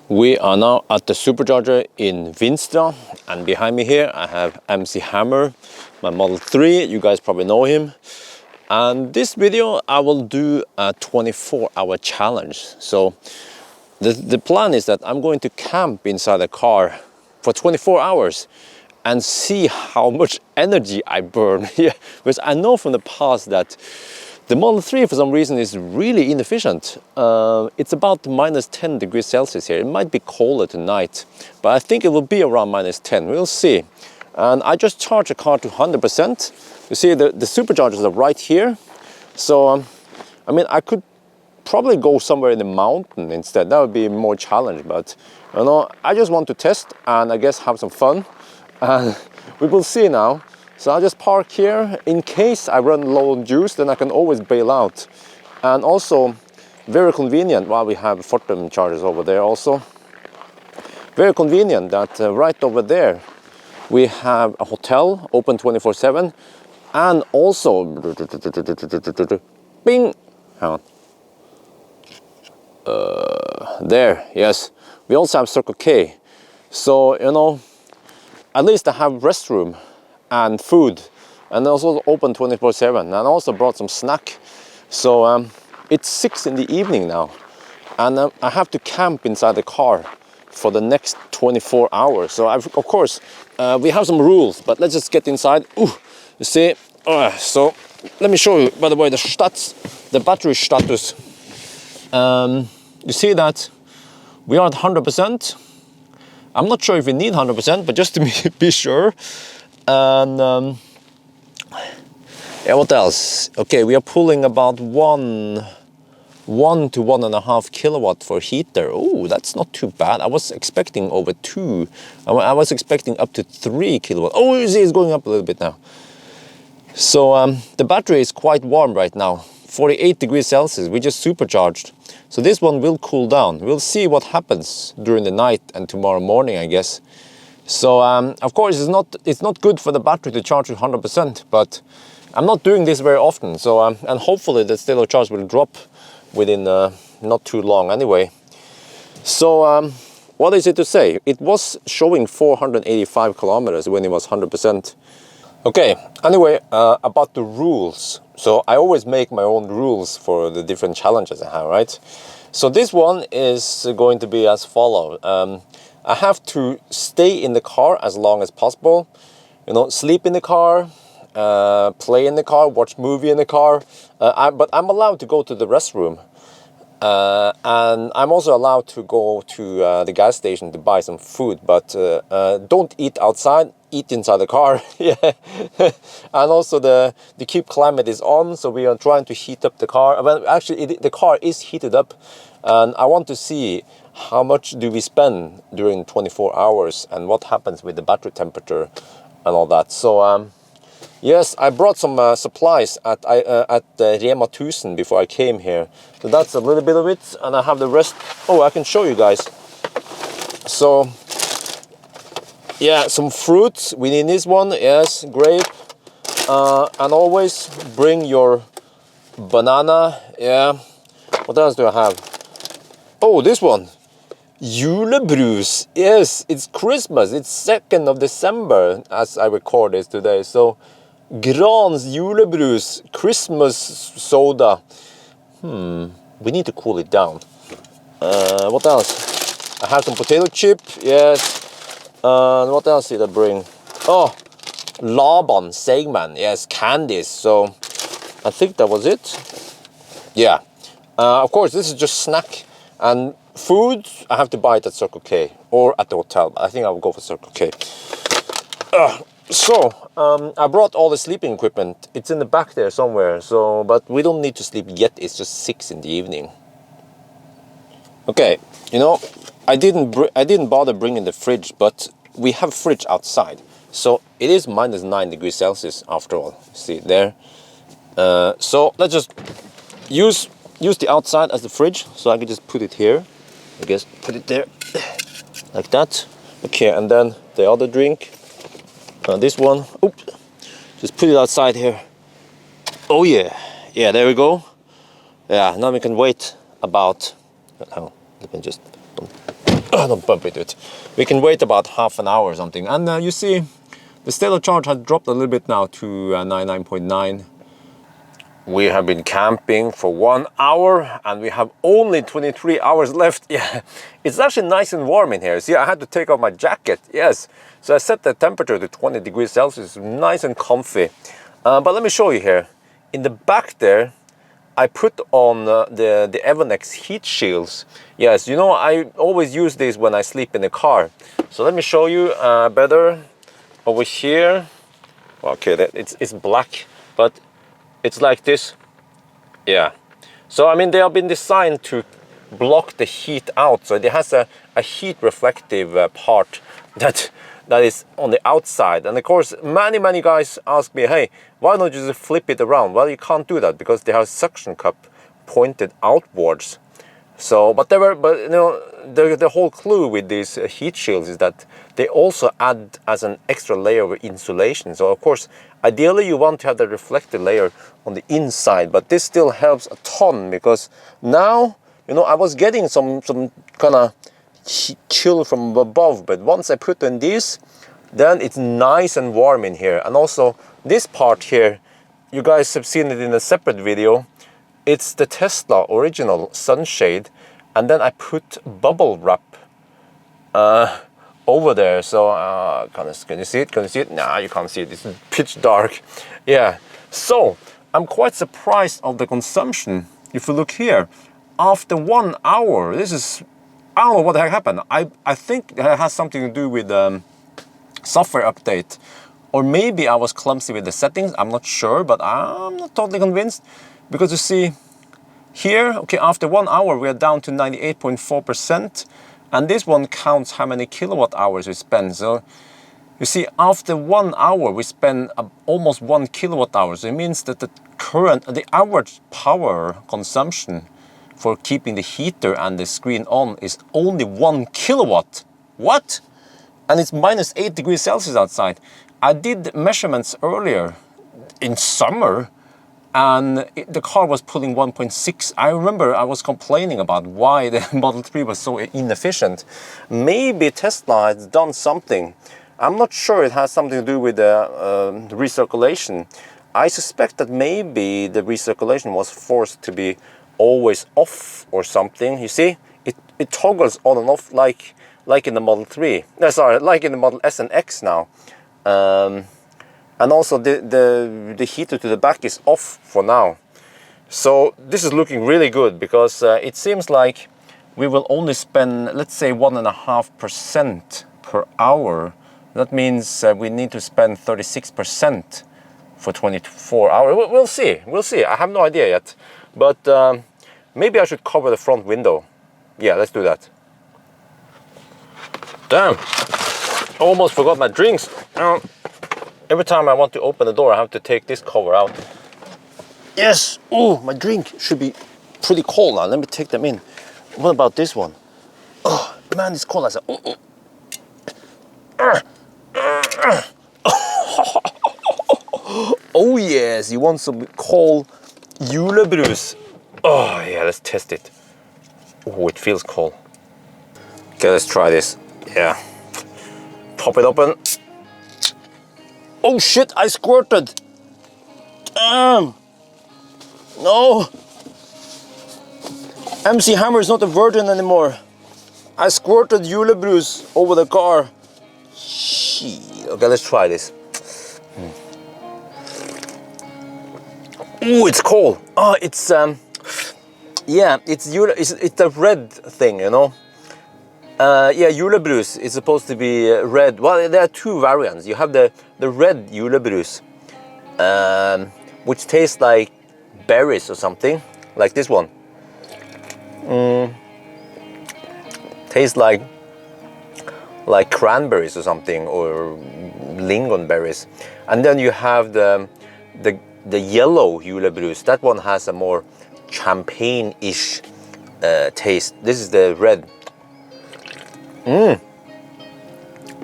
We are now at the supercharger in Vinstra, and behind me here I have MC Hammer, my Model 3. You guys probably know him. And this video I will do a 24-hour challenge. So the plan is that I'm going to camp inside the car for 24 hours and see how much energy I burn here. Because I know from the past that the Model 3 for some reason is really inefficient. It's about minus 10 degrees Celsius here. It might be colder tonight, but I think it will be around minus 10. We'll see. And I just charged the car to 100%. You see the superchargers are right here. So, I mean, I could probably go somewhere in the mountain instead. That would be more challenge, but you know, I just want to test and I guess have some fun. And we will see now. So I'll just park here. In case I run low on juice, then I can always bail out. And also, very convenient, while we have Fortum chargers over there also. Very convenient that right over there, we have a hotel open 24/7. And also, bing, hang on. There, yes. We also have Circle K. So, you know, at least I have restroom and food, and also open 24/7. And I also brought some snack. So it's 6 in the evening now, and I have to camp inside the car for the next 24 hours. So of course we have some rules, but let's just get inside. Ooh, you see, so let me show you, by the way, the battery status. You see that we are at 100%. I'm not sure if we need 100%, but just to be sure. And yeah, what else? Okay, we are pulling about 1 to 1.5 kilowatt for heater. Oh, that's not too bad. I was expecting over 2. I was expecting up to 3 kilowatt. Oh, you see, it's going up a little bit now. So the battery is quite warm right now, 48 degrees Celsius. We just supercharged. So this one will cool down. We'll see what happens during the night and tomorrow morning, I guess. So of course it's not good for the battery to charge to 100%, but I'm not doing this very often. So and hopefully the stellar charge will drop within not too long anyway. So what is it to say? It was showing 485 kilometers when it was 100%. Okay, anyway, about the rules. So I always make my own rules for the different challenges I have, right? So this one is going to be as follows. I have to stay in the car as long as possible. You know, sleep in the car, play in the car, watch movie in the car. But I'm allowed to go to the restroom. And I'm also allowed to go to the gas station to buy some food. But don't eat outside, eat inside the car. Yeah. And also the keep climate is on, so we are trying to heat up the car. Well, actually, the car is heated up. And I want to see how much do we spend during 24 hours and what happens with the battery temperature and all that. So yes, I brought some supplies at Rema 1000 before I came here. So that's a little bit of it, and I have the rest. Oh, I can show you guys. So yeah, some fruits. We need this one. Yes, grape. And always bring your banana. Yeah. What else do I have? Oh, this one. Julebrus. Yes, it's Christmas. It's 2nd of December as I record this today. So, Grans Julebrus, Christmas soda. We need to cool it down. What else? I have some potato chip. Yes. What else did I bring? Oh, Laban, Segman. Yes, candies. So, I think that was it. Yeah. Of course, this is just snack. And food, I have to buy it at Circle K or at the hotel. I think I will go for Circle K. So, I brought all the sleeping equipment. It's in the back there somewhere. So, but we don't need to sleep yet. It's just 6 in the evening. Okay, you know, I didn't bother bringing the fridge, but we have fridge outside. So it is minus 9 degrees Celsius after all. See there. So let's just use the outside as the fridge. So I can just put it here. I guess put it there like that. Okay, and then the other drink, this one. Oops, just put it outside here. Oh yeah, there we go. Yeah, now we can wait about. Hang on, let me just don't bump into it. We can wait about half an hour or something. And you see, the stellar charge has dropped a little bit now to 99.9. We have been camping for 1 hour and we have only 23 hours left. Yeah, it's actually nice and warm in here. See, I had to take off my jacket. Yes, so I set the temperature to 20 degrees Celsius. Nice and comfy. But let me show you here. In the back there, I put on the Evonex heat shields. Yes, you know, I always use these when I sleep in the car. So let me show you better over here. Okay, it's black, but it's like this. Yeah. So, I mean, they have been designed to block the heat out. So it has a heat reflective part that is on the outside. And of course, many guys ask me, hey, why don't you just flip it around? Well, you can't do that because they have suction cup pointed outwards. So, but you know, the whole clue with these heat shields is that they also add as an extra layer of insulation. So of course, ideally you want to have the reflective layer on the inside, but this still helps a ton because now, you know, I was getting some kind of chill from above, but once I put in these, then it's nice and warm in here. And also this part here, you guys have seen it in a separate video. It's the Tesla original sunshade, and then I put bubble wrap over there. So can you see it? Can you see it? Nah, you can't see it. It's pitch dark. Yeah. So I'm quite surprised of the consumption. If you look here, after 1 hour, this is, I don't know what the heck happened. I think it has something to do with software update, or maybe I was clumsy with the settings. I'm not sure, but I'm not totally convinced. Because you see here, okay, after 1 hour, we are down to 98.4%. And this one counts how many kilowatt hours we spend. So you see, after 1 hour, we spend almost 1 kilowatt hour. So it means that the average power consumption for keeping the heater and the screen on is only 1 kilowatt. What? And it's minus 8 degrees Celsius outside. I did measurements earlier in summer, and the car was pulling 1.6. I remember I was complaining about why the Model 3 was so inefficient. Maybe Tesla has done something. I'm not sure it has something to do with the recirculation. I suspect that maybe the recirculation was forced to be always off or something. You see, it toggles on and off like in the Model 3. No, sorry, like in the Model S and X now. And also the heater to the back is off for now. So this is looking really good because it seems like we will only spend, let's say, 1.5% per hour. That means we need to spend 36% for 24 hours. We'll see. We'll see. I have no idea yet. But maybe I should cover the front window. Yeah, let's do that. Damn. Almost forgot my drinks. Every time I want to open the door, I have to take this cover out. Yes! Oh, my drink should be pretty cold now. Let me take them in. What about this one? Oh, man, it's cold. I said, oh, yes, you want some cold julebrus. Oh, yeah, let's test it. Oh, it feels cold. Okay, let's try this. Yeah. Pop it open. Oh shit, I squirted! Damn! No! MC Hammer is not a virgin anymore. I squirted julebrus over the car. Shit. Okay, let's try this. Ooh, it's cold. Oh, it's yeah, it's the red thing, you know. Yeah, julebrus is supposed to be red. Well, there are two variants. You have the red julebrus, which tastes like berries or something, like this one. Tastes like cranberries or something, or lingonberries. And then you have the yellow julebrus. That one has a more champagne-ish taste. This is the red.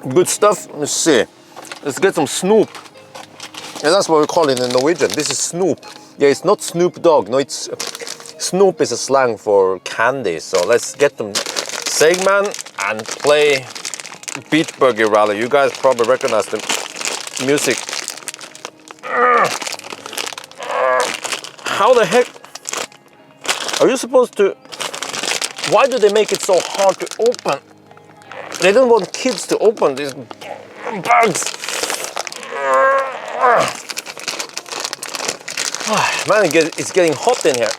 Good stuff. Let's see. Let's get some Snoop. Yeah, that's what we call it in Norwegian. This is Snoop. Yeah, it's not Snoop Dogg. No, it's Snoop is a slang for candy. So let's get them. Segman. and play Beat Buggy Rally. You guys probably recognize the music. How the heck are you supposed to? Why do they make it so hard to open? They don't want kids to open these bugs. Man, it's getting hot in here.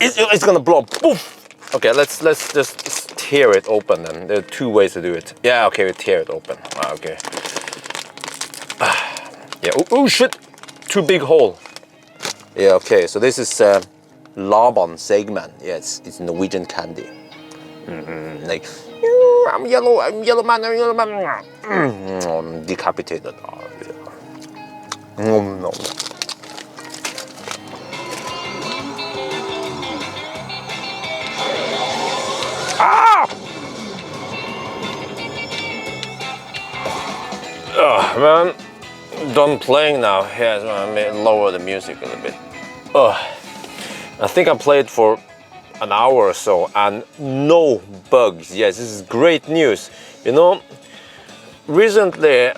It's gonna blow. Poof. Okay, let's just tear it open then. There are two ways to do it. Yeah, okay, we tear it open. Okay. Yeah. Oh shit! Too big hole. Yeah. Okay. So this is Laban Segman. Yeah, it's Norwegian candy. Like I'm yellow man. I'm decapitated. No. Ah! Oh, man, done playing now. Yes, I may lower the music a little bit. I think I played for an hour or so and no bugs. Yes, this is great news. You know, recently,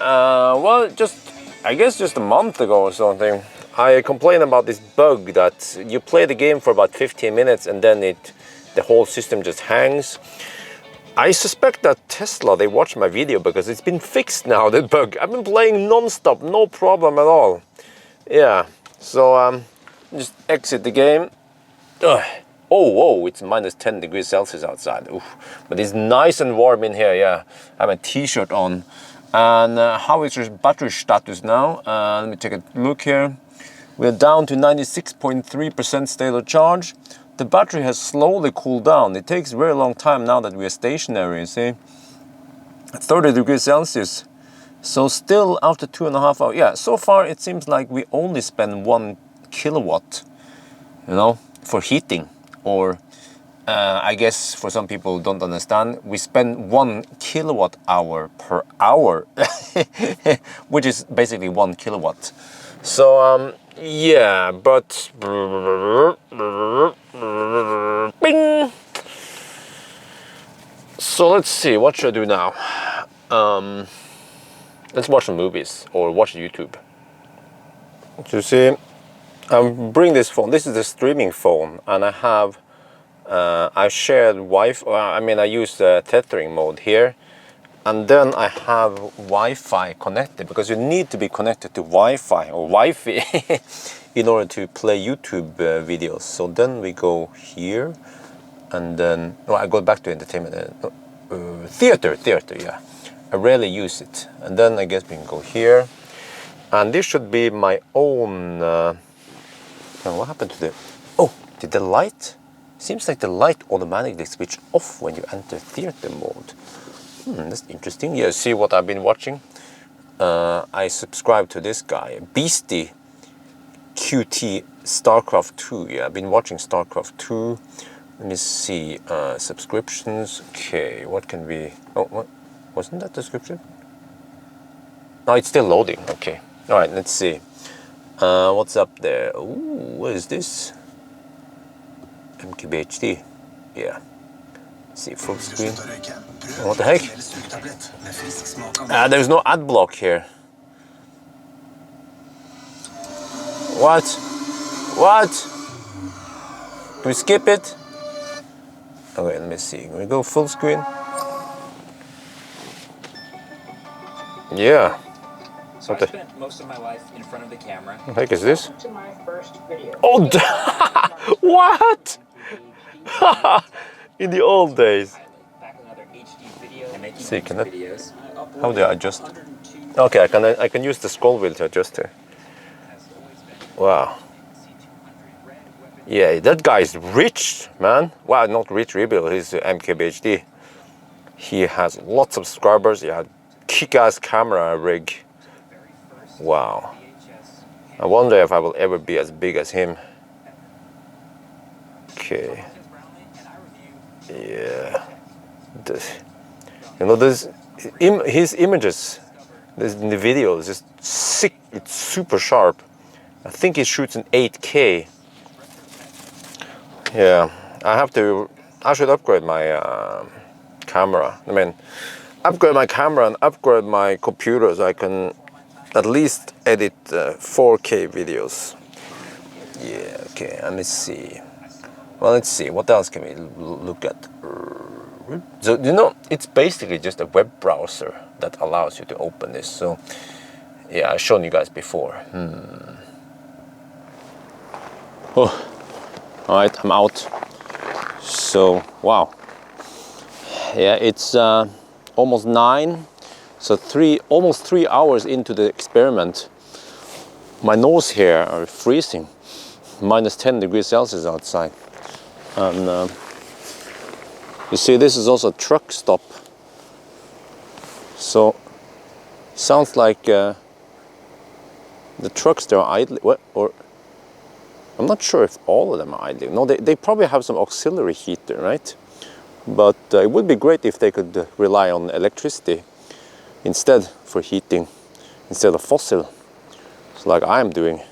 I guess just a month ago or something, I complained about this bug that you play the game for about 15 minutes and then the whole system just hangs. I suspect that Tesla, they watch my video because it's been fixed now, the bug. I've been playing non-stop, no problem at all. Yeah, so just exit the game. Oh, it's minus 10 degrees Celsius outside. Oof. But it's nice and warm in here, yeah. I have a t-shirt on. And how is your battery status now? Let me take a look here. We're down to 96.3% state of charge. The battery has slowly cooled down. It takes a very long time now that we are stationary, you see. 30 degrees Celsius. So still after 2.5 hours. Yeah, so far it seems like we only spend 1 kilowatt, you know, for heating. Or I guess for some people who don't understand, we spend 1 kilowatt hour per hour, which is basically 1 kilowatt. So yeah, but bing. So let's see, what should I do now? Let's watch some movies or watch YouTube. So you see, I bring this phone. This is the streaming phone, and I have shared Wi-Fi. I mean, I use tethering mode here, and then I have Wi-Fi connected because you need to be connected to Wi-Fi or Wi-Fi in order to play YouTube videos. So then we go here, and then I go back to entertainment, theater. Yeah, I rarely use it, and then I guess we can go here, and this should be my own. What happened to the? Oh, did the light? Seems like the light automatically switch off when you enter theater mode. That's interesting. Yeah, see what I've been watching? I subscribe to this guy, Beastie QT StarCraft 2. Yeah, I've been watching StarCraft 2. Let me see, subscriptions. Okay, what can we... Oh, what? Wasn't that the description? No, it's still loading. Okay. All right, let's see. What's up there? Ooh, what is this? MKBHD. Yeah. Let's see, full screen. What the heck? There's no ad block here. What? Can we skip it? Okay, let me see. Can we go full screen? Yeah. So I spent most of my life in front of the camera. What the heck is this? To my first video. Oh, what? In the old days. Back another HD video. I'm making See, can I? videos. How do I adjust? Okay, I can use the scroll wheel to adjust it. Wow. Yeah, that guy is rich, man. Well, not rich, Rebuild. He's MKBHD. He has lots of subscribers. He had kick-ass camera rig. Wow. I wonder if I will ever be as big as him. Okay. Yeah. You know, his images in the video is just sick. It's super sharp. I think he shoots in 8K. Yeah, I have to I should upgrade my camera. I mean, upgrade my camera and upgrade my computer so I can at least edit 4K videos. Yeah, okay, let me see. Well, let's see, what else can we look at? So, you know, it's basically just a web browser that allows you to open this. So, yeah, I've shown you guys before. Oh, all right, I'm out. So, wow. Yeah, it's almost 9. So almost 3 hours into the experiment. My nose here are freezing. Minus 10 degrees Celsius outside. And you see, this is also a truck stop. So, sounds like the trucks there are idling. Or I'm not sure if all of them are idling. No, they probably have some auxiliary heater, right? But it would be great if they could rely on electricity instead for heating, instead of fossil, so like I'm doing.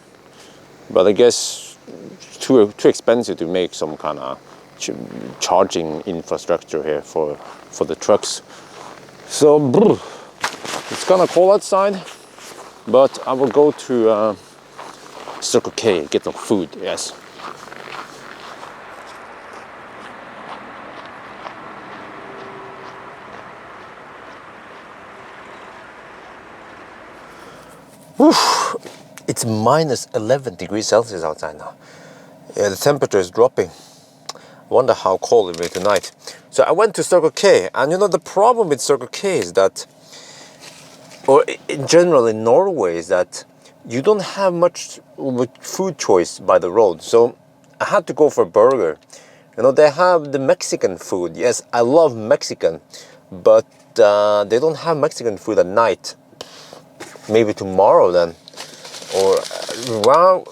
But I guess too expensive to make some kind of charging infrastructure here for the trucks. So it's kind of cold outside, but I will go to Circle K, get some food, yes. Oof. It's minus 11 degrees Celsius outside now. Yeah, the temperature is dropping. I wonder how cold it will be tonight. So I went to Circle K, and you know, the problem with Circle K is that, or in general in Norway, is that you don't have much food choice by the road. So I had to go for a burger. You know, they have the Mexican food. Yes, I love Mexican, but they don't have Mexican food at night. Maybe tomorrow then. Or, well,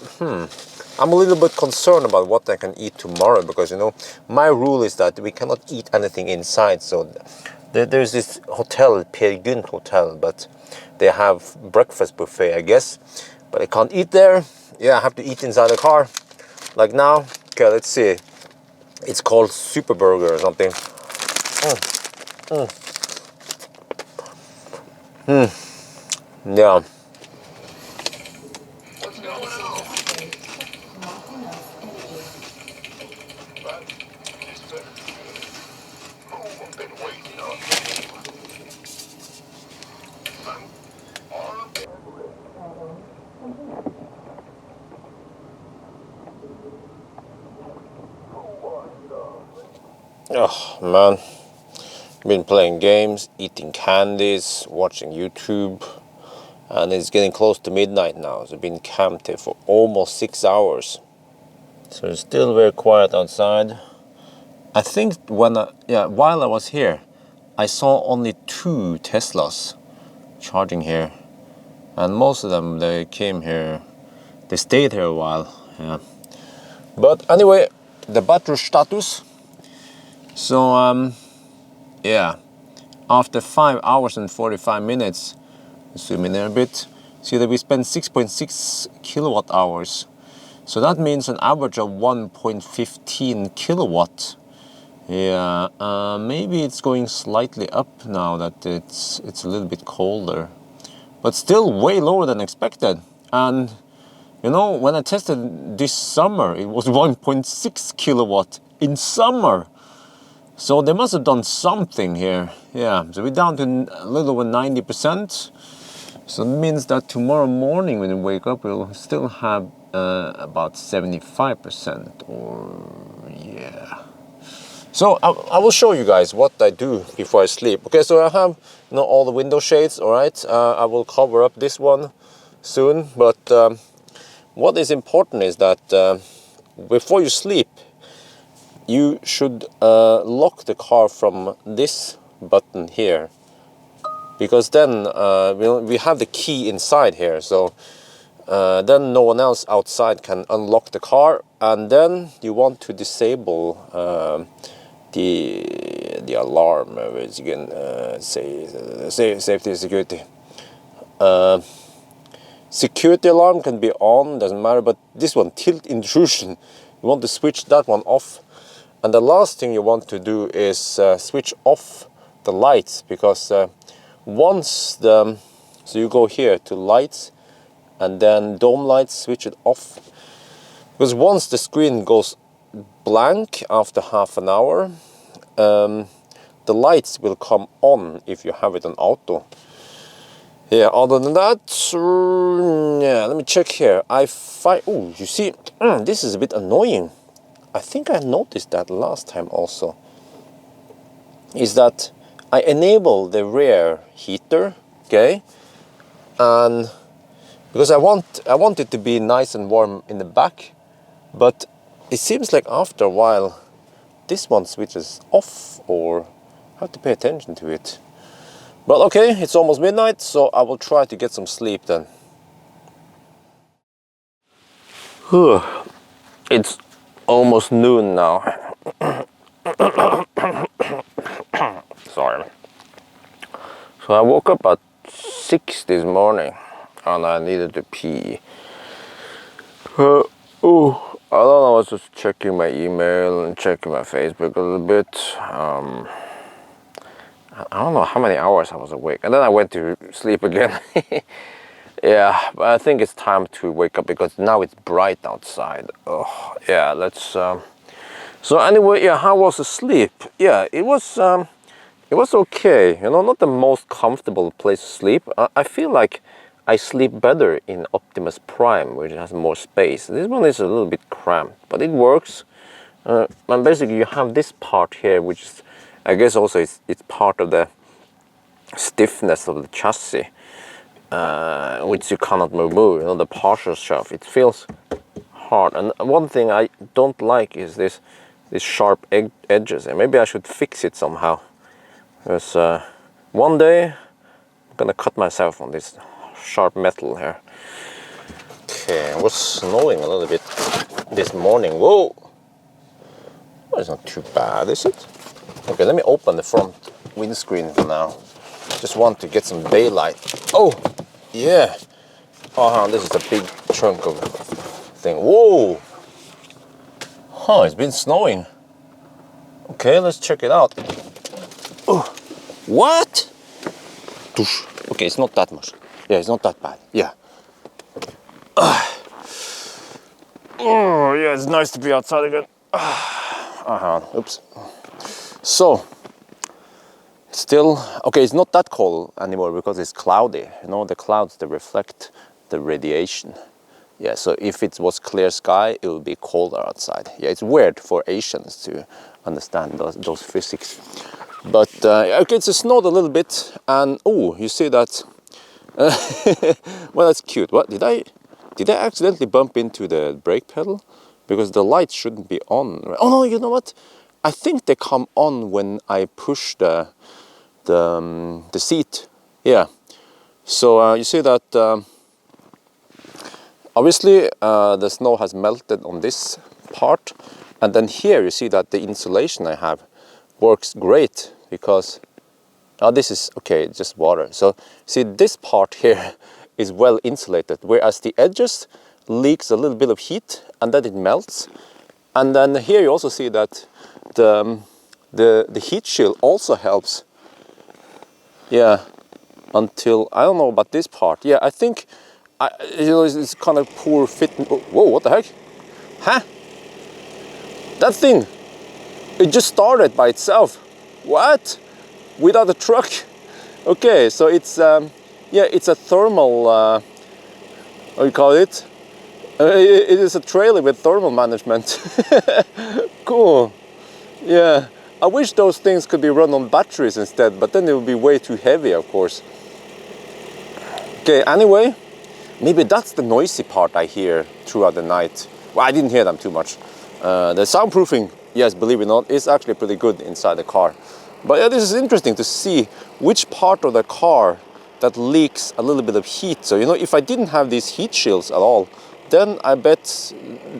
I'm a little bit concerned about what I can eat tomorrow, because, you know, my rule is that we cannot eat anything inside. So there's this hotel, Per Gynt Hotel, but they have breakfast buffet, I guess. But I can't eat there. Yeah, I have to eat inside the car. Like now. Okay, let's see. It's called Super Burger or something. Yeah. Oh man, been playing games, eating candies, watching YouTube, and it's getting close to midnight now. So I've been camped here for almost 6 hours. So it's still very quiet outside. I think while I was here, I saw only 2 Teslas charging here, and most of them, they came here, they stayed here a while. Yeah. But anyway, the battery status. So yeah, after 5 hours and 45 minutes, zoom in there a bit, see that we spent 6.6 kilowatt hours. So that means an average of 1.15 kilowatt. Yeah, maybe it's going slightly up now that it's a little bit colder, but still way lower than expected. And you know, when I tested this summer, it was 1.6 kilowatt in summer. So they must have done something here. Yeah, so we're down to a little over 90%. So it means that tomorrow morning when we wake up, we'll still have about 75%, or yeah. So I will show you guys what I do before I sleep. Okay, so I have, you know, all the window shades, all right? I will cover up this one soon, but what is important is that before you sleep, you should lock the car from this button here, because then we have the key inside here, so then no one else outside can unlock the car. And then you want to disable the alarm, which you can say safety and security. Security alarm can be on, doesn't matter, but this one, tilt intrusion, you want to switch that one off. And the last thing you want to do is switch off the lights, because once so you go here to lights and then dome lights, switch it off, because once the screen goes blank after half an hour, the lights will come on if you have it on auto. Yeah, other than that, yeah, let me check here. I find, oh, you see, this is a bit annoying. I think I noticed that last time also. Is that I enable the rear heater, okay? And because I want it to be nice and warm in the back, but it seems like after a while this one switches off, or I have to pay attention to it. But okay, it's almost midnight, so I will try to get some sleep then. It's almost noon now. Sorry. So I woke up at 6 this morning and I needed to pee. I don't know, I was just checking my email and checking my Facebook a little bit. I don't know how many hours I was awake, and then I went to sleep again. Yeah, but I think it's time to wake up because now it's bright outside. Oh, yeah, let's. So anyway, yeah, how was the sleep? Yeah, it was okay. You know, not the most comfortable place to sleep. I feel like I sleep better in Optimus Prime, which has more space. This one is a little bit cramped, but it works. And basically, you have this part here, which is, I guess also it's part of the stiffness of the chassis, which you cannot remove. You know, the partial shaft, it feels hard. And one thing I don't like is this sharp edges, and maybe I should fix it somehow. Because one day I'm gonna cut myself on this sharp metal here. Okay, it was snowing a little bit this morning. Whoa! Well, it's not too bad, is it? Okay, let me open the front windscreen for now. Just want to get some daylight. Oh, yeah. This is a big chunk of thing. Whoa! Huh, it's been snowing. Okay, let's check it out. Oh, what? Okay, it's not that much. Yeah, it's not that bad. Yeah. Oh, yeah, it's nice to be outside again. Oops. So, still, okay, it's not that cold anymore because it's cloudy. You know, the clouds, they reflect the radiation. Yeah, so if it was clear sky, it would be colder outside. Yeah, it's weird for Asians to understand those physics. But, okay, it's snowed a little bit, and, oh, you see that. Well, that's cute. What, did I accidentally bump into the brake pedal? Because the lights shouldn't be on. Oh, no, you know what? I think they come on when I push the seat. Yeah. So you see that obviously the snow has melted on this part, and then here you see that the insulation I have works great because this is okay, just water. So see, this part here is well insulated, whereas the edges leaks a little bit of heat and then it melts. And then here you also see that the heat shield also helps. Yeah, until I don't know about this part. Yeah, I think you know, it's kind of poor fit. Whoa, what the heck? Huh? That thing, it just started by itself. What? Without a truck? Okay, so it's yeah, it's a thermal. What do you call it? It is a trailer with thermal management. Cool. Yeah, I wish those things could be run on batteries instead, but then it would be way too heavy, of course. Okay, anyway, maybe that's the noisy part I hear throughout the night. Well, I didn't hear them too much. The soundproofing, yes, believe it or not, is actually pretty good inside the car. But yeah, this is interesting to see which part of the car that leaks a little bit of heat. So, you know, if I didn't have these heat shields at all, then I bet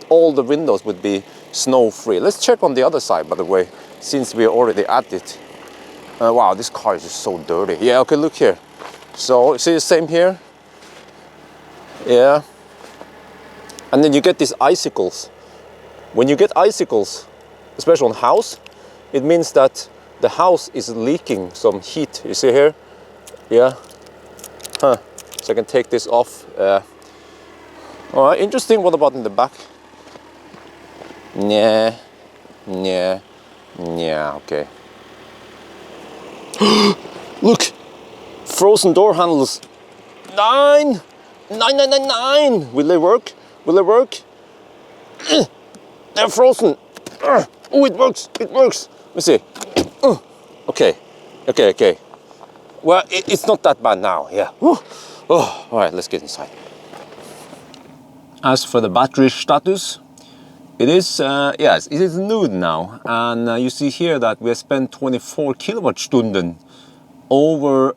all the windows would be snow-free. Let's check on the other side, by the way, since we're already at it. Wow, this car is just so dirty. Yeah, okay, look here. So, see the same here? Yeah. And then you get these icicles. When you get icicles, especially on house, it means that the house is leaking some heat. You see here? Yeah. Huh. So I can take this off. All right, interesting. What about in the back? Yeah. Okay. Look, frozen door handles. 9. Will they work? Will they work? They're frozen. Oh, it works. It works. Let me see. Okay. Well, it's not that bad now. Yeah. Oh, all right. Let's get inside. As for the battery status, it is yes, it is noon now, and you see here that we have spent 24 kilowattstunden over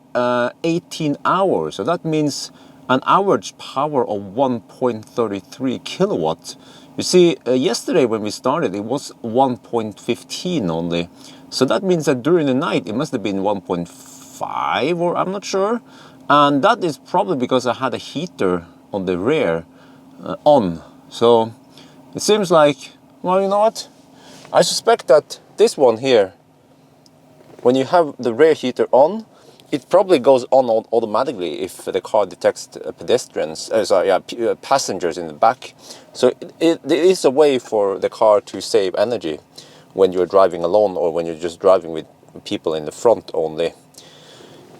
18 hours. So that means an average power of 1.33 kilowatts. You see, yesterday when we started, it was 1.15 only. So that means that during the night, it must have been 1.5, or I'm not sure. And that is probably because I had a heater on the rear on. So it seems like, well, you know what? I suspect that this one here, when you have the rear heater on, it probably goes on automatically if the car detects pedestrians, passengers in the back. So it is a way for the car to save energy when you're driving alone or when you're just driving with people in the front only.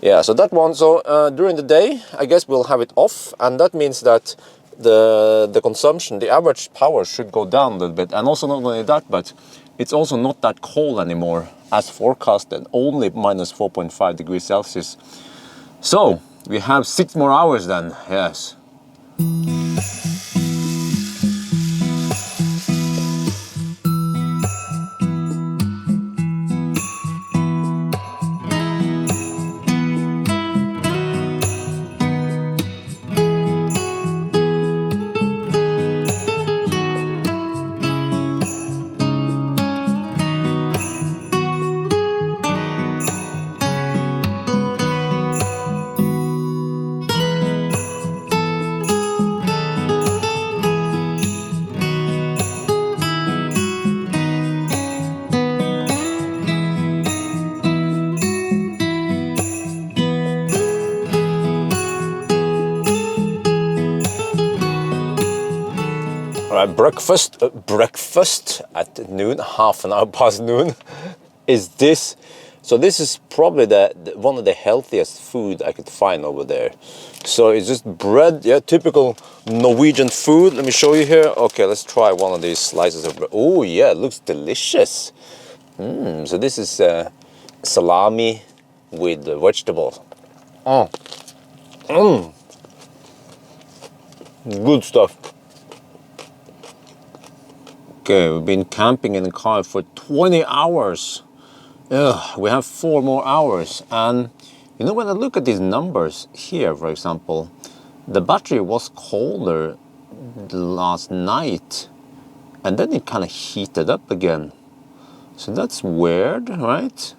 Yeah, so that one. So during the day, I guess we'll have it off, and that means that the consumption, the average power should go down a little bit. And also not only that, but it's also not that cold anymore as forecasted, only minus 4.5 degrees Celsius. So we have 6 more hours then, yes. All right, breakfast at noon, half an hour past noon, is this. So this is probably one of the healthiest food I could find over there. So it's just bread, yeah, typical Norwegian food. Let me show you here. Okay, let's try one of these slices of bread. Oh yeah, it looks delicious. So this is salami with vegetables. Good stuff. Okay, we've been camping in the car for 20 hours. We have 4 more hours. And you know, when I look at these numbers here, for example, the battery was colder last night, and then it kind of heated up again. So that's weird, right?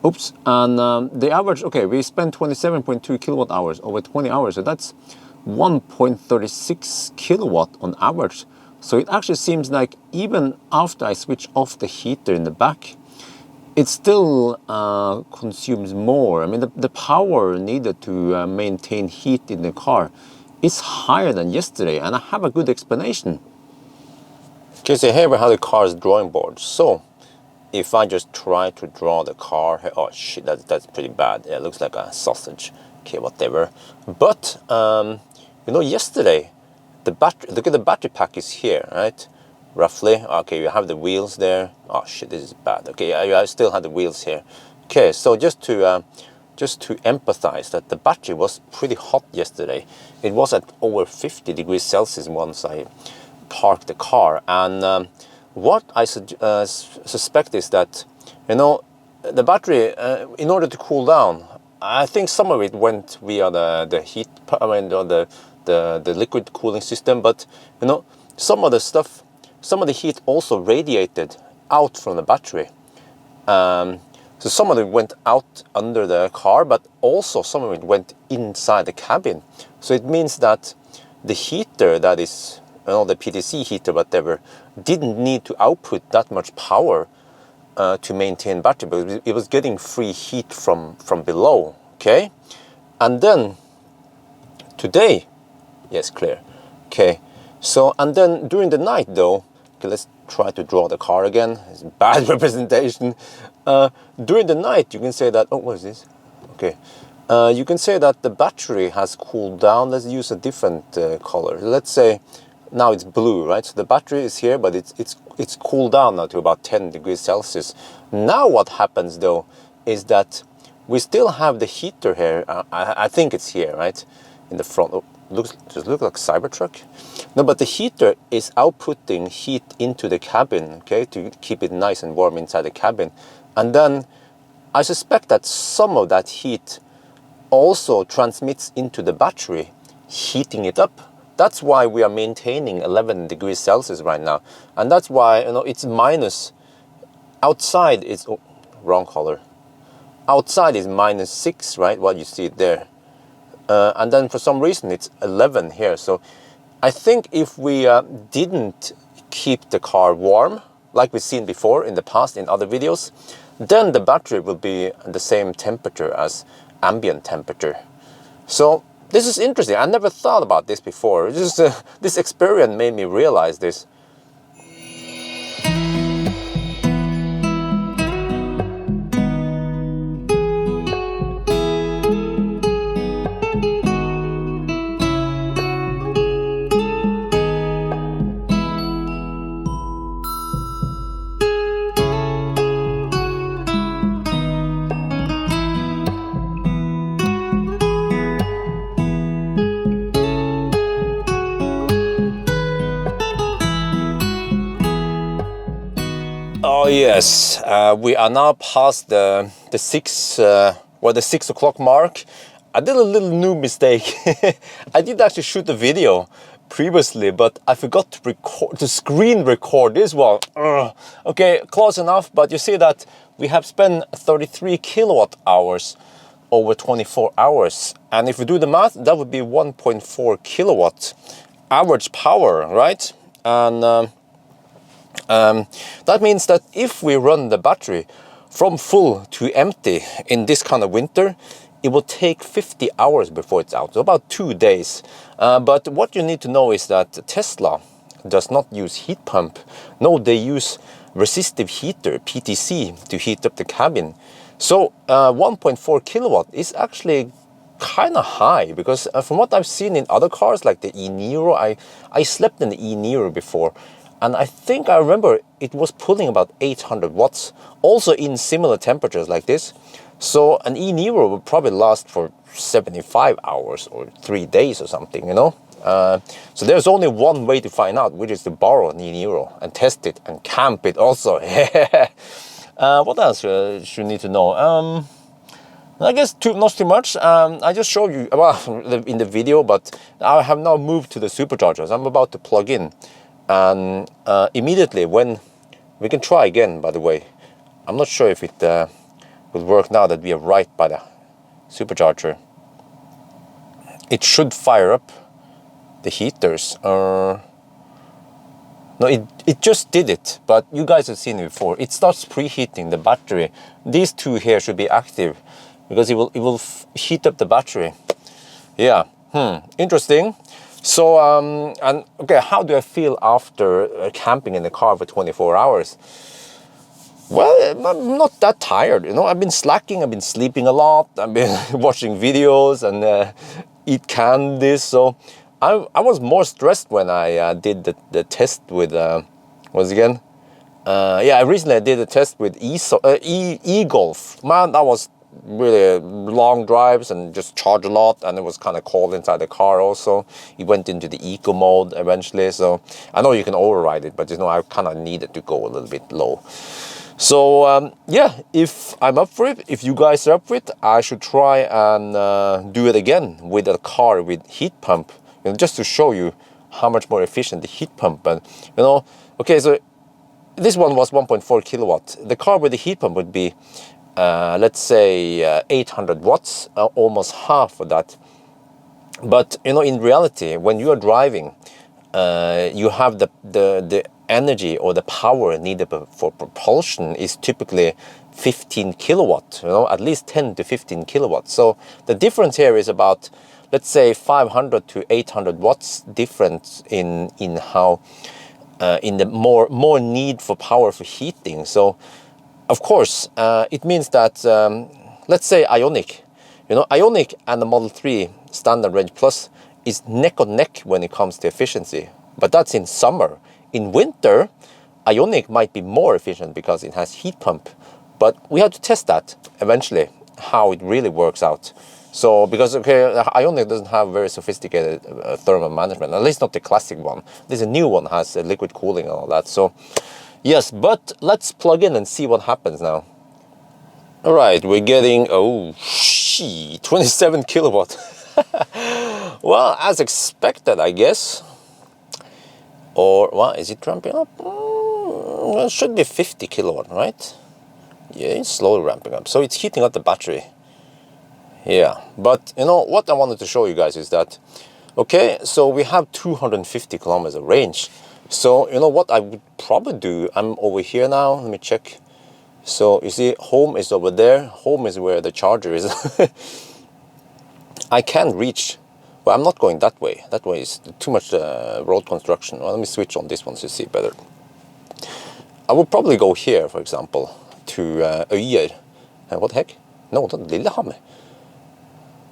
Oops. And the average, okay, we spent 27.2 kilowatt hours over 20 hours. So that's 1.36 kilowatt on average. So it actually seems like even after I switch off the heater in the back, it still consumes more. I mean, the power needed to maintain heat in the car is higher than yesterday, and I have a good explanation. Okay, so here we have the car's drawing board. So if I just try to draw the car, oh shit, that's pretty bad. Yeah, it looks like a sausage. Okay, whatever. But you know, yesterday, the battery, look at the battery pack is here, right? Roughly. Okay, you have the wheels there. Oh shit, this is bad. Okay, I still have the wheels here. Okay, so just to empathize that the battery was pretty hot yesterday. It was at over 50 degrees Celsius once I parked the car. And what I suspect is that, you know, the battery, in order to cool down, I think some of it went via the heat, I mean, the liquid cooling system, but you know, some of the heat also radiated out from the battery. So some of it went out under the car, but also some of it went inside the cabin. So it means that the heater that is the PTC heater, whatever, didn't need to output that much power to maintain battery, because it was getting free heat from below. Okay, and then today, yes, clear. Okay, so and then during the night though, okay, let's try to draw the car again. It's bad representation. During the night, you can say that. Oh, what is this? Okay. You can say that the battery has cooled down. Let's use a different color. Let's say now it's blue, right? So the battery is here, but it's cooled down now to about 10 degrees Celsius. Now what happens though is that we still have the heater here. I think it's here, right, in the front. Oh, does it look like Cybertruck? No, but the heater is outputting heat into the cabin, okay, to keep it nice and warm inside the cabin. And then I suspect that some of that heat also transmits into the battery, heating it up. That's why we are maintaining 11 degrees Celsius right now. And that's why, it's minus. Outside is, oh, wrong color. Outside is -6, right? What you see it there. And then for some reason it's 11 here. So I think if we didn't keep the car warm, like we've seen before in the past in other videos, then the battery will be the same temperature as ambient temperature. So this is interesting. I never thought about this before. This experience made me realize this. Oh yes, we are now past the 6 o'clock mark. I did a little new mistake. I did actually shoot a video previously, but I forgot to screen record this one. Okay, close enough, but you see that we have spent 33 kilowatt hours over 24 hours. And if we do the math, that would be 1.4 kilowatt average power, right? And that means that if we run the battery from full to empty in this kind of winter, it will take 50 hours before it's out, so about 2 days. But what you need to know is that Tesla does not use heat pump. No, they use resistive heater, PTC, to heat up the cabin. So 1.4 kilowatt is actually kind of high, because from what I've seen in other cars like the e-Niro, I slept in the e-Niro before, and I think I remember it was pulling about 800 watts, also in similar temperatures like this. So an e-Niro would probably last for 75 hours or 3 days or something, you know. So there's only one way to find out, which is to borrow an e-Niro and test it and camp it also. What else should you need to know? I guess not too much. I just showed you in the video, but I have now moved to the superchargers. I'm about to plug in. And immediately when we can try again, by the way, I'm not sure if it will work now that we are right by the supercharger. It should fire up the heaters. No, it just did it, but you guys have seen it before. It starts preheating the battery. These two here should be active because it will heat up the battery. Yeah, interesting. So, and okay, how do I feel after camping in the car for 24 hours? Well, I'm not that tired, you know. I've been slacking, I've been sleeping a lot, I've been watching videos and eat candies. So I was more stressed when I did the test with, once again, yeah, recently I did a test with e-Golf. Man, that was really long drives and just charge a lot, and it was kind of cold inside the car also. It went into the eco mode eventually, so I know you can override it, but you know, I kind of needed to go a little bit low. So yeah, if I'm up for it, if you guys are up for it, I should try and do it again with a car with heat pump, you know, just to show you how much more efficient the heat pump. And you know, okay, so this one was 1.4 kilowatt. The car with the heat pump would be let's say 800 watts, almost half of that. But you know, in reality, when you are driving you have the energy or the power needed for propulsion is typically 15 kilowatt, at least 10 to 15 kilowatts. So the difference here is about, let's say, 500 to 800 watts difference in how in the more need for power for heating. So of course it means that let's say Ioniq, Ioniq and the Model 3 Standard Range Plus is neck and neck when it comes to efficiency, but that's in summer. In winter, Ioniq might be more efficient because it has heat pump, but we have to test that eventually, how it really works out. So, because Ioniq doesn't have very sophisticated thermal management, at least not the classic one. There's a new one has liquid cooling and all that. So, yes, but let's plug in and see what happens now. All right, we're getting 27 kilowatt. Well, as expected, I guess. Or, well, is it ramping up? Well, it should be 50 kilowatt, right? Yeah, it's slowly ramping up. So it's heating up the battery. Yeah, but what I wanted to show you guys is that, okay, so we have 250 kilometers of range. So, what I would probably do, I'm over here now, let me check. So, you see, home is over there. Home is where the charger is. I can reach. Well, I'm not going that way. That way is too much road construction. Well, let me switch on this one to see better. I would probably go here, for example, to Øyer. What the heck? No, not Lillehammer.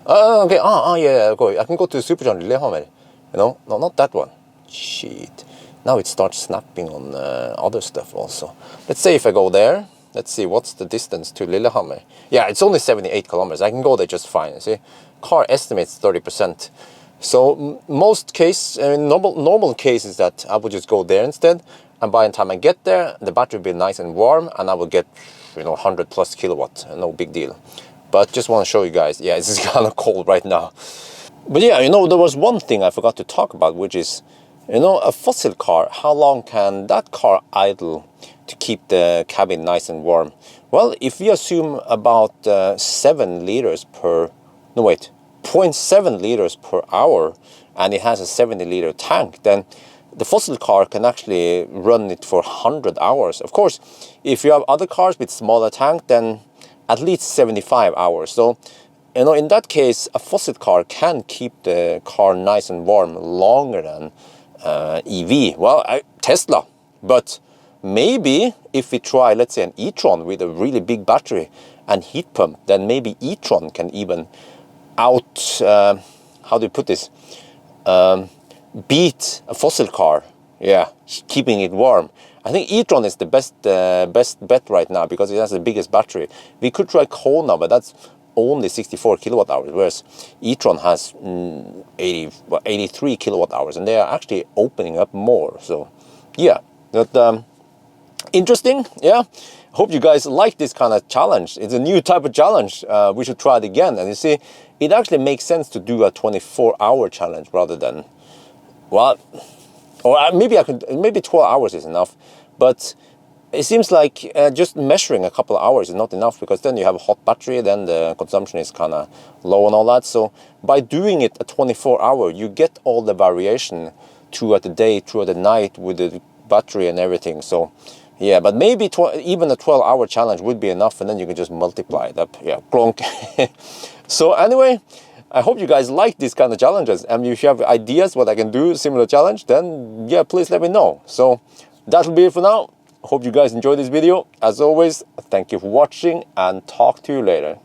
Okay, yeah, okay. I can go to Supercharger Lillehammer. No, not that one. Shit. Now it starts snapping on other stuff also. Let's say if I go there, let's see, what's the distance to Lillehammer? Yeah, it's only 78 kilometers. I can go there just fine, see? Car estimates 30%. So most case, normal case is that I would just go there instead, and by the time I get there, the battery will be nice and warm, and I will get 100 plus kilowatt. No big deal. But just want to show you guys, yeah, it's kind of cold right now. But yeah, there was one thing I forgot to talk about, which is, a fossil car. How long can that car idle to keep the cabin nice and warm? Well, if we assume about 7 liters per, no wait, 0.7 liters per hour, and it has a 70-liter tank, then the fossil car can actually run it for 100 hours. Of course, if you have other cars with smaller tank, then at least 75 hours. So, in that case, a fossil car can keep the car nice and warm longer than EV. Well, Tesla. But maybe if we try, let's say, an e-tron with a really big battery and heat pump, then maybe e-tron can even how do you put this? Beat a fossil car. Yeah, keeping it warm. I think e-tron is the best bet right now because it has the biggest battery. We could try Kona, but that's only 64 kilowatt hours, whereas e-tron has 83 kilowatt hours, and they are actually opening up more. So, yeah, that interesting. Yeah, hope you guys like this kind of challenge. It's a new type of challenge. We should try it again. And you see, it actually makes sense to do a 24-hour challenge rather than, well, or maybe 12 hours is enough, but it seems like just measuring a couple of hours is not enough, because then you have a hot battery, then the consumption is kind of low and all that. So by doing it a 24-hour, you get all the variation throughout the day, throughout the night with the battery and everything. So yeah, but maybe even a 12-hour challenge would be enough, and then you can just multiply it up. Yeah, clonk. So anyway, I hope you guys like these kind of challenges, and if you have ideas what I can do similar challenge, then yeah, please let me know. So that'll be it for now. Hope you guys enjoyed this video. As always, thank you for watching, and talk to you later.